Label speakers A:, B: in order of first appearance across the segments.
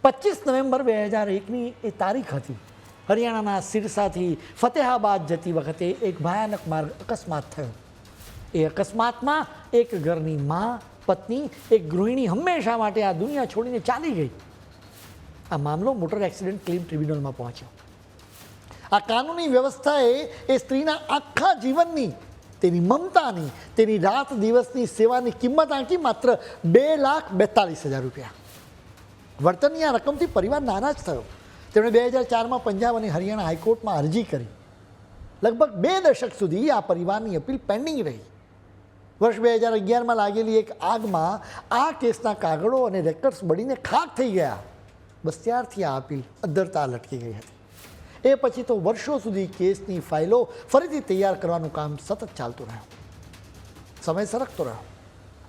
A: 25 November 2001ની એ તારીખ હતી. હરિયાણાના સિરસાથી ફતેહાબાદ જતી વખતે એક ભયાનક માર્ગ અકસ્માત થયો. એ અકસ્માતમાં એક ઘરની મા, પત્ની, એક ગૃહિણી હંમેશા માટે આ દુનિયા છોડીને ચાલી ગઈ. આ મામલો મોટર એક્સિડન્ટ ક્લેમ ટ્રિબ્યુનલમાં પહોંચ્યો. આ કાનૂની વ્યવસ્થાએ એ સ્ત્રીના આખા જીવનની, તેની મમતાની, તેની રાત દિવસની સેવાની કિંમત આંકી માત્ર 2,42,000 રૂપિયા. વળતરની આ રકમથી પરિવાર નારાજ થયો. તેમણે 2004માં પંજાબ અને હરિયાણા હાઈકોર્ટમાં અરજી કરી. લગભગ 2 દશક સુધી આ પરિવારની અપીલ પેન્ડિંગ રહી. વર્ષ 2011માં લાગેલી એક આગમાં આ કેસના કાગળો અને રેકર્ડ્સ બળીને ખાક થઈ ગયા. બસ ત્યારથી આ અપીલ અધ્ધરતા લટકી ગઈ હતી. એ પછી તો વર્ષો સુધી કેસની ફાઇલો ફરીથી તૈયાર કરવાનું કામ સતત ચાલતું રહ્યું. સમય સરકતો રહ્યો.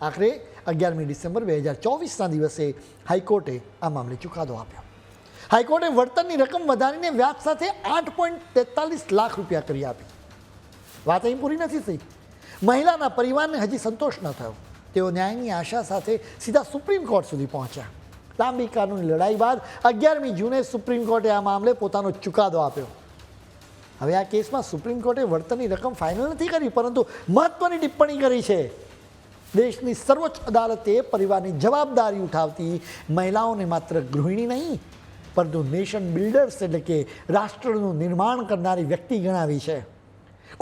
A: આખરે 11મી ડિસેમ્બર 2024ના દિવસે હાઈકોર્ટે આ મામલે ચુકાદો આપ્યો. હાઈકોર્ટે વળતરની રકમ વધારીને વ્યાજ સાથે 8.43 લાખ રૂપિયા કરી આપી. વાત અહીં પૂરી નથી થઈ. મહિલાના પરિવારને હજી સંતોષ ન થયો. તેઓ ન્યાયની આશા સાથે સીધા સુપ્રીમ કોર્ટ સુધી પહોંચ્યા. લાંબી કાનૂની લડાઈ બાદ 11મી જૂને સુપ્રીમ કોર્ટે આ મામલે પોતાનો ચુકાદો આપ્યો. હવે આ કેસમાં સુપ્રીમ કોર્ટે વળતરની રકમ ફાઇનલ નથી કરી, પરંતુ મહત્વની ટિપ્પણી કરી છે. દેશની સર્વોચ્ચ અદાલતે પરિવારની જવાબદારી ઉઠાવતી મહિલાઓને માત્ર ગૃહિણી નહીં, પરંતુ નેશન બિલ્ડર્સ એટલે કે રાષ્ટ્રનું નિર્માણ કરનારી વ્યક્તિ ગણાવી છે.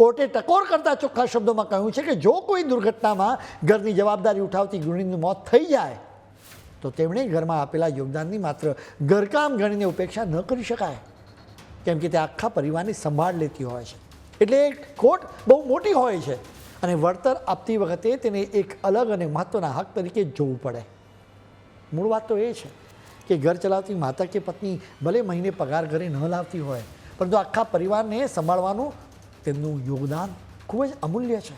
A: કોર્ટે ટકોર કરતા ચોખ્ખા શબ્દોમાં કહ્યું છે કે જો કોઈ દુર્ઘટનામાં ઘરની જવાબદારી ઉઠાવતી ગૃહિણીનું મોત થઈ જાય તો તેમણે ઘરમાં આપેલા યોગદાનની માત્ર ઘરકામ ગણીને ઉપેક્ષા ન કરી શકાય, કેમ કે તે આખા પરિવારની સંભાળ લેતી હોય છે. એટલે કોર્ટ બહુ મોટી હોય છે અને વળતર આપતી વખતે તેને એક અલગ અને મહત્ત્વના હક તરીકે જોવું પડે. મૂળ વાત તો એ છે કે ઘર ચલાવતી માતા કે પત્ની ભલે મહિને પગાર ઘરે ન લાવતી હોય, પરંતુ આખા પરિવારને સંભાળવાનું તેમનું યોગદાન ખૂબ જ અમૂલ્ય છે.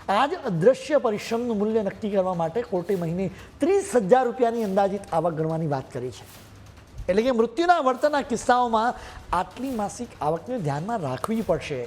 A: આ જ અદૃશ્ય પરિશ્રમનું મૂલ્ય નક્કી કરવા માટે કોર્ટે મહિને 30,000 રૂપિયાની અંદાજિત આવક ગણવાની વાત કરી છે. એટલે કે મૃત્યુના વળતરના કિસ્સાઓમાં આટલી માસિક આવકને ધ્યાનમાં રાખવી પડશે.